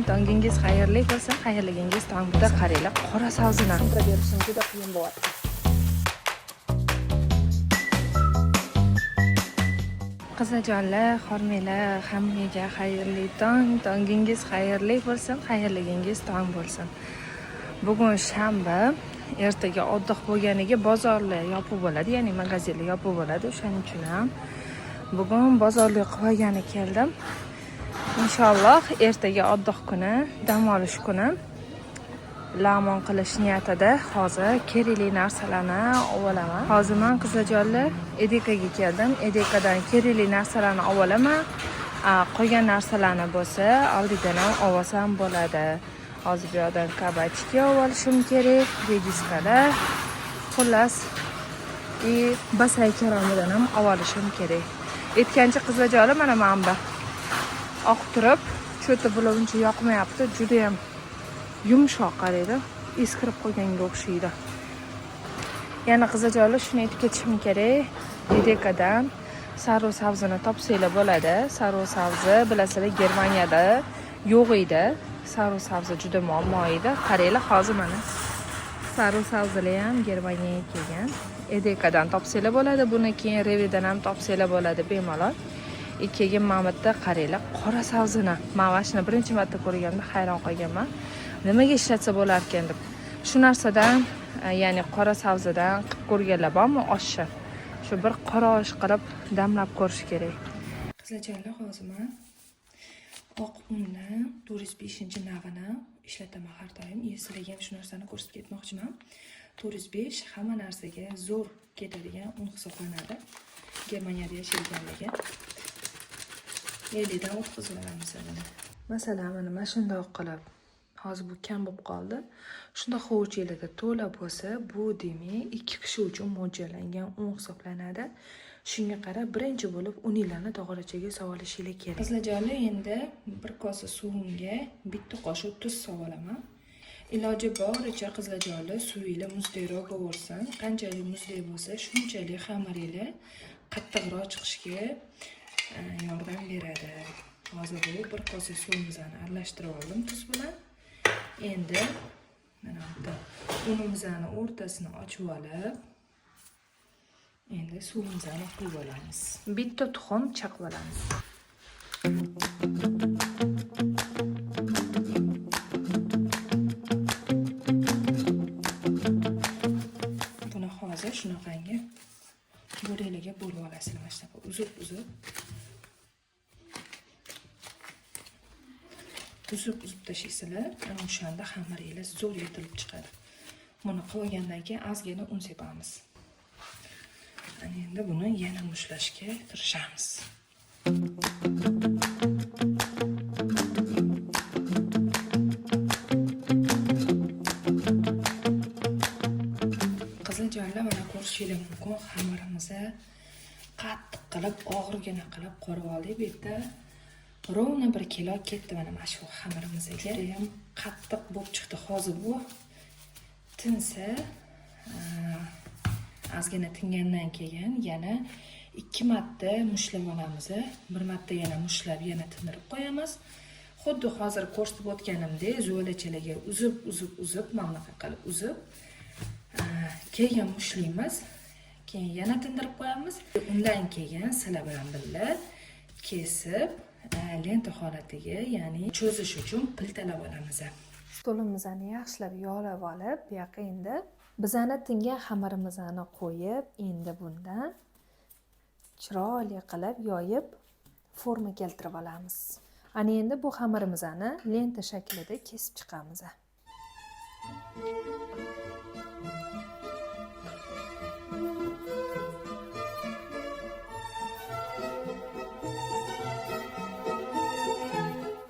Tongingiz xayrli bo'lsin, xayrligingiz tongda qaranglar, qora savzini qilib berishim juda qiyin bo'lyapti. Qizajonlar, xormanglar, hammaga xayrli tong, tongingiz xayrli bo'lsin, xayrligingiz tong bo'lsin. Bugun shanba, ertaga oddiq bo'lganiga bozorlar yopiq bo'ladi, ya'ni magazinlar yopiq bo'ladi. O'shaning uchun ham bugun bozorlik qilib olgani keldim. Inshaalloh ertaga oddiq kuni, dam olish kuni lamon qilish niyatida hozir kerakli narsalarni olaman. Hozir men qizajonlar Edekaga keldim. Edekadan kerakli narsalarni olaman. Qolgan narsalarni bo'lsa oldidan ham olsam bo'ladi. Hozir bu yerdan kabachki olishim kerak, rediskalar, xullas, basay karomidan ham olishim kerak. Aytgancha qizajonlar mana bu oqib turib, cho'ti bulovuncha yoqmayapti, juda ham yumshoq qaraydi, eskirib qolganga o'xshaydi. Yana qizajonlar shuni aytib ketishim kerak. Edekadan saru savzini topsanglar bo'ladi. Saru savzi bilasizlar, Germaniyada yo'q edi. Saru savzi juda muammo edi. Qaranglar, hozir mana saru savzilar ham Germaniyaga kelgan. Edekadan topsanglar bo'ladi. Buni keyin Revidan ham topsanglar bo'ladi bemalol. Ikkiga Mamatda qaranglar, qora savzini. Men mashina birinchi marta ko'rganimda hayron qolganman. Nimaga ishlatsa bo'lar ekan deb. Shu narsadan, ya'ni qora savzidan qilib ko'rganlar bormi oshni? Shu bir qora osh qilib damlab ko'rish kerak. Qizajonlar, hozir men oq unni 405-navini ishlataman har doim. Sizlarga ham shu narsani ko'rsatib ketmoqchiman. 405 hamma narsaga zo'r ketadigan un hisoblanadi. Germaniyada yashaganlarga. Elidan o'tkazib olamiz buni. Masalan, mana shunday qilib, hozir bu kam bo'lib qoldi. Shunda hovuch elida to'la bo'lsa, bu demak 2 kishi uchun mo'ljallangan un hisoblanadi. Shunga qarab, birinchi bo'lib uninglarni tog'orachaga solishingiz kerak. Qizlarjonlar, endi bir kosa suvimga bitta qoshiq tuz solaman. Iloji boricha qizlarjonlar, suvingiz muzliroq bo'lsin. Qanchalik muzli bo'lsa, shunchalik xamiringiz qattiqroq chiqishiga yordam beradi. Hozir bu bir kosa suvimizni aralashtirib oldim tuz bilan. Endi mana bu unimizni o'rtasini ochib olib, endi suvimizni quyib olamiz. Bitta tuxum chaqib olamiz. Buni hozir shunaqangi bo'lagiga bo'lib olasizlar, mana shunaqa uzib-uzib. Uzib tashlaysizlar, ana o'shanda xamiringiz zo'r yetilib chiqadi. Buni qilgandan keyin ozgina un sepamiz. Ana endi buni yana mushlashga kirishamiz. Qiziljonlar, mana ko'rishingiz mumkin, xamirimizni qattiq qilib, og'irgina qilib qorib oldik. Bu yerda rovna 1 kilo ketdi mana shu xamirimizga. Juda ham qattiq bo'lib chiqdi. Hozir bu tinsa, ozgina tingandan keyin yana 2 marta mushlab olamiz. Bir marta yana mushlab, yana tindirib qo'yamiz. Xuddi hozir ko'rsatib o'tganimdek, zo'lachalarga uzib, mana bunaqa qilib uzib, keyin mushlaymiz. Keyin yana tindirib qo'yamiz. Undan keyin sizlar bilan birga kesib lenta holatiga, ya'ni cho'zish uchun piltalab olamiz. Stolimizni yaxshilab yog'lab olib, bu yoqqa endi bizani tingan xamirimizni qo'yib, endi bundan chiroyli qilib yoyib forma keltirib olamiz. Ana endi bu xamirimizni lenta shaklida kesib chiqamiz.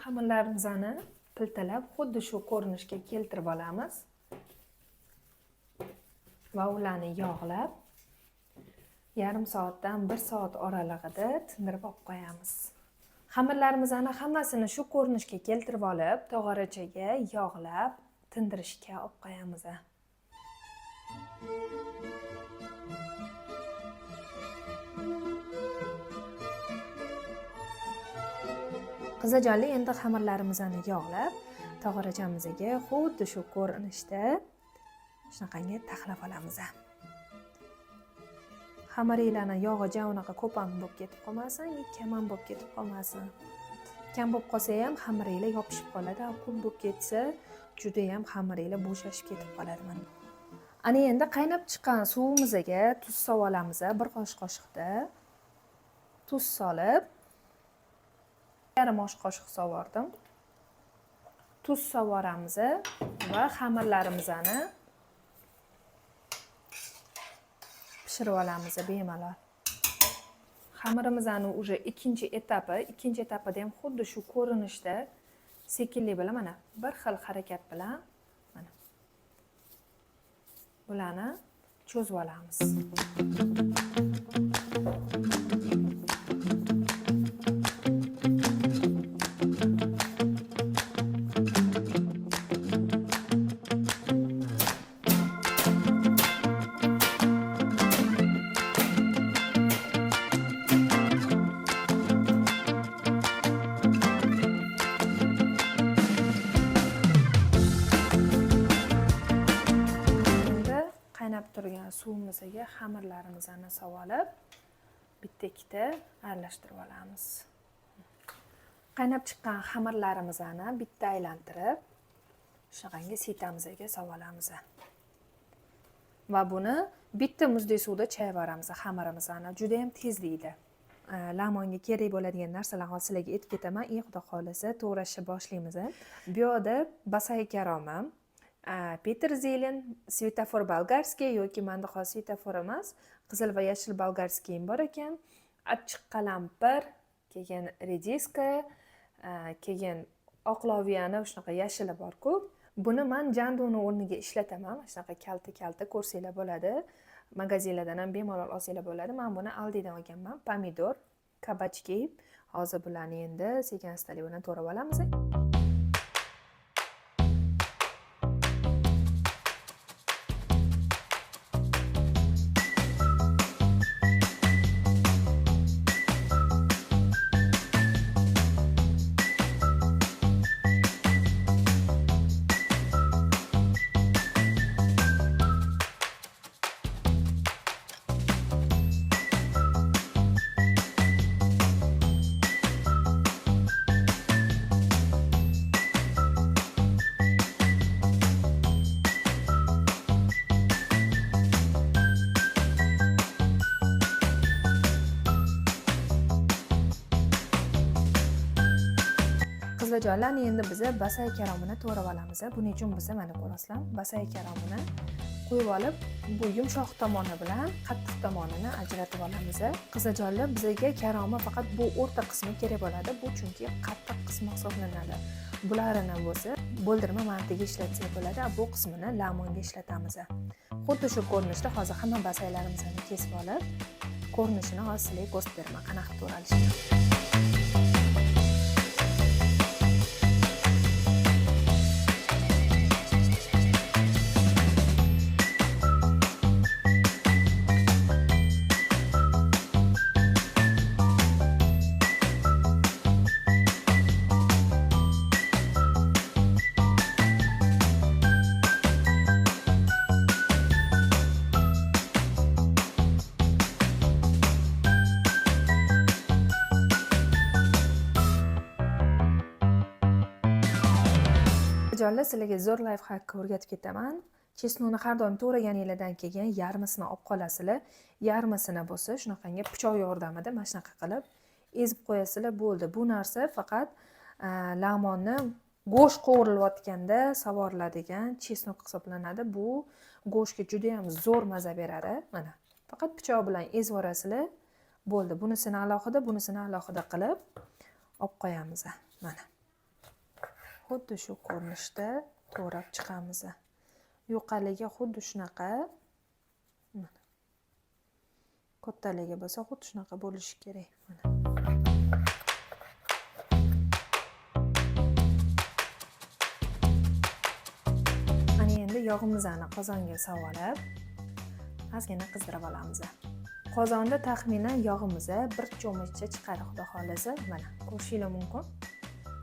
Xamirlarimizni piltalab xuddi shu ko'rinishga keltirib olamiz va ularni yog'lab yarim soatdan 1 soat oralig'ida tindirib olib qo'yamiz. Xamirlarimizni hammasini shu ko'rinishga keltirib olib, tog'orachaga yog'lab tindirishga olib qo'yamiz. Qizajonli endi xamirlarimizni yog'lab, tog'orachamizdagi xuddi shu ko'rinishda shunaqangi taxlab olamiz. Xamiringlarni yog'i unaqa ko'p ham bo'lib ketib qolmasin, kam ham bo'lib ketib qolmasin. Kam bo'lib qolsa ham xamiringlar yopishib qoladi, ko'p bo'lib ketsa juda ham xamiringlar bo'shashib ketib qoladi mana. Ana endi qaynab chiqqan suvimizga tuz solib olamiz. 1 qoshiqda tuz solib, yarim osh qoshiq sovordim. Tuz sovoramiz va xamirlarimizni pishirib olamiz bemalol. Xamirimizni уже ikkinchi etapida ham xuddi shu ko'rinishda sekinlik bilan mana bir xil harakat bilan mana bularni cho'zib olamiz. Qaynab turgan suvimizga xamirlarimizni solib, bitta-ikkita aralashtirib olamiz. Qaynab chiqqan xamirlarimizni bitta aylantirib, shunaqangi sitamizga solib olamiz. Va buni bitta muzdek suvda chayvoramiz xamirimizni. Juda ham tezlikda. Lamonga kerak bo'ladigan narsalarni sizlarga aytib ketaman. Xudo xolisa to'g'rashni boshlaymiz. Bu yerda basay karomi, peterzelin, svetofor bolgarskiy yoki menda hozir svetofor emas, qizil va yashil bolgarskiy bor ekan, achchiq qalampir, keyin rediska, keyin oq loviyani shunaqa yashili bor-ku. Buni men janduni o'rniga ishlataman. Shunaqa kalta ko'rsanglar bo'ladi. Magazinlardan ham bemalol olsanglar bo'ladi. Men buni Aldidan olganman. Pomidor, kabachki. Hozir bularni endi sekin-astalik bilan to'g'rab olamiz. Qizlarjonlar, endi biz basay karomini to'g'rab olamiz. Buning uchun biz mana ko'rasizlar, basay karomini qo'yib olib, bu yumshoq tomoni bilan qattiq tomonini ajratib olamiz. Qizlarjonlar, bizga karomi faqat bu o'rta qismi kerak bo'ladi. Bu chunki qattiq qismi hisoblanadi. Bularni bo'lsa bo'ldirma mantiga ishlatsak bo'ladi, bu qismini lamonga ishlatamiz. Xuddi shu ko'rinishda hozir hamma basaylarimizni kesib olib, ko'rinishini hozir sizlarga ko'rsatib beraman, qanaqa to'g'ralishini. Jonlar, sizlarga zo'r life hack o'rgatib ketaman. Chesnoni har doim to'raganinglardan keyin yarmisini olib qolasizlar. Yarmisini bo'lsa, shunaqangi pichoq yordamida mana shunaqa qilib ezib qo'yasizlar, bo'ldi. Bu narsa faqat lamonni go'sht qovurilayotganda savoriladigan chesnok hisoblanadi. Bu go'shtga juda ham zo'r maza beradi. Mana, faqat pichoq bilan ezib yuborasizlar, bo'ldi. Bunisini alohida qilib olib qo'yamiz. Mana. Xuddi shu ko'rinishda to'g'rab chiqamiz. Yuqaligi xuddi shunaqa. Mana. Kattaligi bo'lsa xuddi shunaqa bo'lishi kerak. Mana. Mana endi yog'imizni qozonga solib, ozgina qizdirib olamiz. Qozonda taxminan yog'imiz 1 cho'miccha chiqadi, xudo xolisa. Mana, ko'rishingiz mumkin.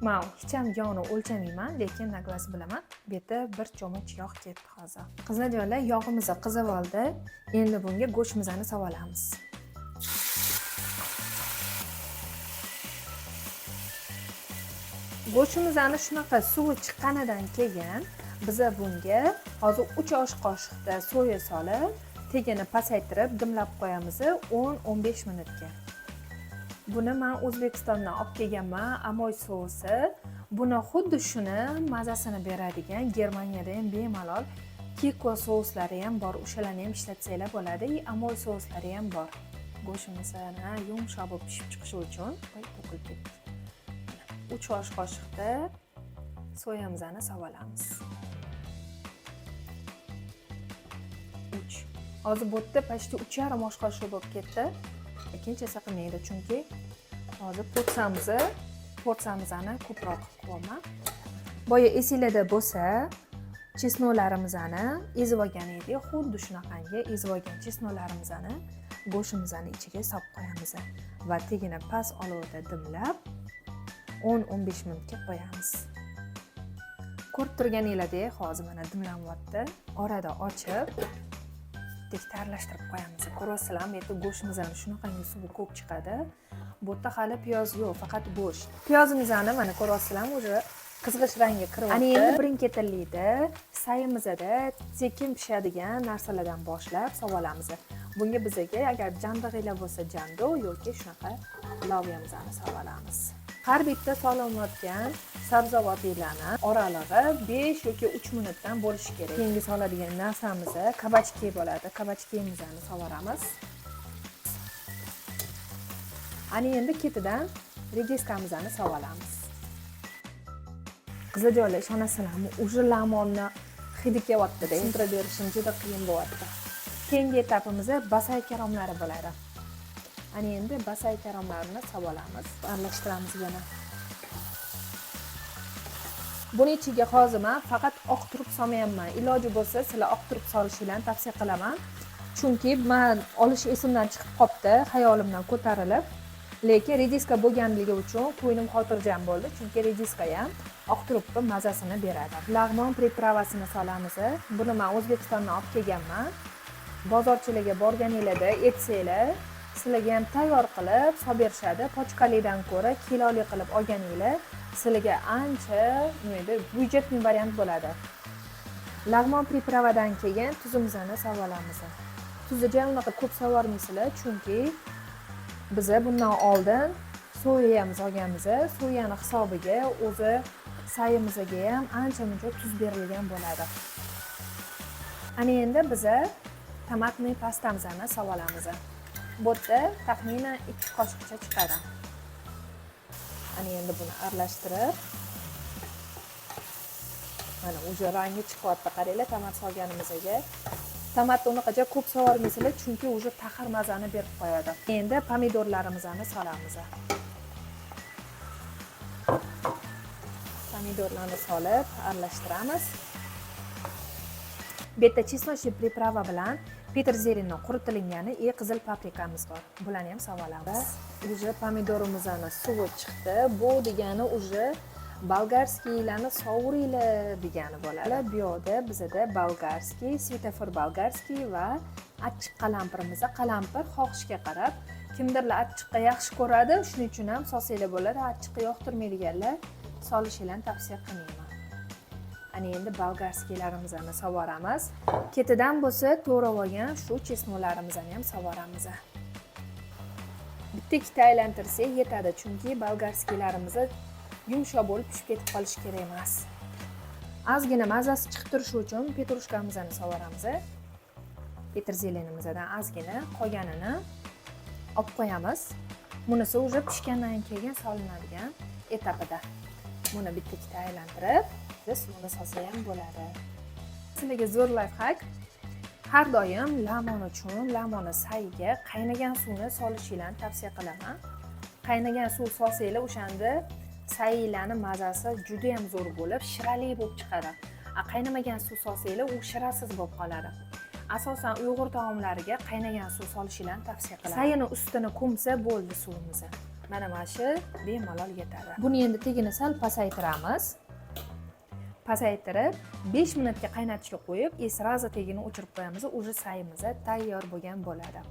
Men hech ham yog'ni o'lchamayman, lekin naglas bilaman. Bu yerda bir cho'mich yog' ketdi hozir. Qizlarjonlar, yog'imiz qizib oldi. Endi bunga go'shtimizni solamiz. Go'shtimizni shunaqa suvi chiqqanidan keyin biz bunga hozir 3 osh qoshiqda soya solib, tegini pasaytirib dimlab qo'yamiz 10-15 minutga. Buni men O'zbekistondan olib kelganman, amoy sousi. Buni xuddi shuni mazasini beradigan Germaniyada ham bemalol kiko souslari ham bor. O'shalarni ham ishlatsanglar bo'ladi. Amoy souslari ham bor. Go'shtimizni yumshoq bo'lib pishib chiqishi uchun to'kilib ketdi. 3 osh qoshiqda soyamizni solamiz. 3. Hozir bu yerda почти 3,5 osh qoshiq bo'lib ketdi. Ikkinchisi qilmaydi, chunki hozir porsiyamizni ko'proq qilaman. Boya esinglarda bo'lsa, chesnoklarimizni ezib olgan edik. Xuddi shunaqangi ezib olgan chesnoklarimizni go'shtimizni ichiga solib qo'yamiz va tegini past olovda dimlab 10-15 minutga qo'yamiz. Ko'rib turganinglardek, hozir mana dimlanyapti. Orada ochib aralashtirib qo'yamiz. Ko'rasizlar, bu yerda go'shtimizni shunaqangi suvi ko'p chiqadi. Bu yerda hali piyoz yo'q, faqat go'sht. Piyozimizni mana ko'rasizlar, o'zi qizg'ish rangga kiryapti. Ana endi birin-ketinlikda sayimizda sekin pishadigan narsalardan boshlab solamiz. Bunga bizga agar jandig'inglar bo'lsa jando yoki shunaqa lovyamizni solamiz. Har bitta solinayotgan sabzavotlarni oralig'i 5 yoki 3 minutdan bo'lishi kerak. Keyingi soladigan narsamiz kabachki bo'ladi. Kabachkimizni solamiz. Ana endi ketidan rediskamizni solamiz. Qizlarjonlar, ishonasizlarmi, uje lamonni hidi kelyapti-da, intra berishim juda qiyin bo'lyapti. Keyingi etapimiz basay karomlari bo'ladi. Ana endi basay karomlarini solamiz, aralashtiramiz yana. Buni ichiga hozir men faqat oq turib solmayapman. Iloji bo'lsa, sizlar oq turib solishingizni tavsiya qilaman. Chunki men olish esimdan chiqib qopti, xayolimdan ko'tarilib. Lekin rediska bo'lganligi uchun ko'nglim xotirjam bo'ldi, chunki rediska ham oq turibni mazasini beradi. Lag'mon pripravasini solamiz. Buni men O'zbekistondan olib kelganman. Bozorchilarga borganinglarda aytsanglar, sizlarga ham tayyor qilib solib berishadi. Pochkalidan ko'ra kiloli qilib olganinglar sizlarga ancha byudjetli variant bo'ladi. Lag'mon pripravadan keyin tuzimizni solamiz. Tuzni unaqa ko'p sololmaysizlar, chunki biz bundan oldin soyamiz olganmiz. Soyani hisobiga o'zi sayimizga ham ancha-muncha tuz berilgan bo'ladi. Ana endi biz tomatli pastamizni solamiz. Bu yerda taxminan 2 qoshiqcha chiqadi. Ana endi buni aralashtirib, mana uje rangi chiqyapti. Qaranglar, tomat solganimizga. Tomatni unaqa ko'p so'rmaysizlar, chunki uje taxir mazani berib qo'yadi. Endi pomidorlarimizni solamiz. Pomidorlarni solib aralashtiramiz. Bu yerda chesnochli priprava bilan peterzelini quritilgani qizil paprikamiz bor. Bularni ham solamiz. Uje pomidorimizni suvi chiqdi. Bu degani uje bolgarskiylarni sovuringlar degani bo'ladi. Bu yerda bizda bolgarskiy, svetofor bolgarskiy va achchiq qalampirimiz. Qalampir xohishga qarab, kimdirlar achchiqqa yaxshi ko'radi, shuning uchun ham solsanglar bo'ladi. Achchiqqa yoqtirmaydiganlar solishinglarni tavsiya qilmayman. Ana endi bolgarskiylarimizni sovoramiz. Ketidan bo'lsa to'g'rab olgan shu chesnoklarimizni ham sovoramiz. Bitta-ikkita aylantirsak yetadi, chunki bolgarskiylarimiz yumshoq bo'lib pishib ketib qolishi kerak emas. Ozgina mazasi chiqib turishi uchun petrushkamizni sovoramiz. Peterzelinimizdan ozgina qolganini olib qo'yamiz. Bunisi uje pishgandan keyin solinadigan etapida. Buni bitta-ikkita aylantirib suvni solsa ham bo'ladi. Sizlarga zo'r lifehack. Har doim lamon uchun lamonni sayiga qaynagan suvni solishinglarni tavsiya qilaman. Qaynagan suv solsanglar, o'shanda sayillarning mazasi juda ham zo'r bo'lib, shirali bo'lib chiqadi. Qaynamagan suv solsanglar, u shirasiz bo'lib qoladi. Asosan Uyg'ur taomlariga qaynagan suv solishinglarni tavsiya qilaman. Sayini ustini ko'msa bo'ldi suvimiz. Mana shu bemalol yetadi. Buni endi tegini sal pasaytiramiz. Pasaytirib 5 minutga qaynatishga qo'yib, srazi tegini o'chirib qo'yamiz. Uje sayimiz tayyor bo'lgan bo'ladi.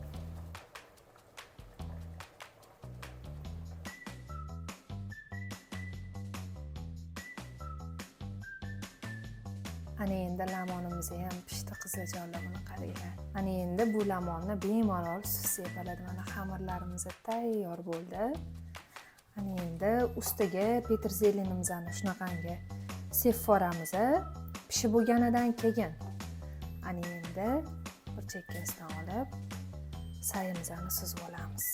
Ana endi limonimiz ham pishdi qizajonlar, buni qaranglar. Ana endi bu limonni bemalol suv sepiladi. Mana xamirlarimiz tayyor bo'ldi. Ana endi ustiga peterzelinimizni shunaqangi sepib yuboramiz. Pishib bo'lganidan keyin ana endi bir chekkasidan olib sayimizni suzib olamiz.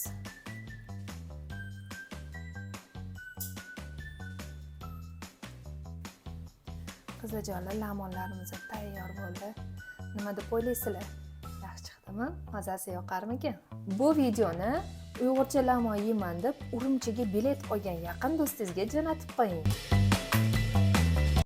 Qizajonlar, limonlarimiz tayyor bo'ldi. Nima deb o'ylaysizlar? Yaxshi chiqdimi? Mazasi yoqarmikan? Bu videoni Uyg'urcha limon yeyman deb Urumchiga bilet olgan yaqin do'stingizga jo'natib qo'ying.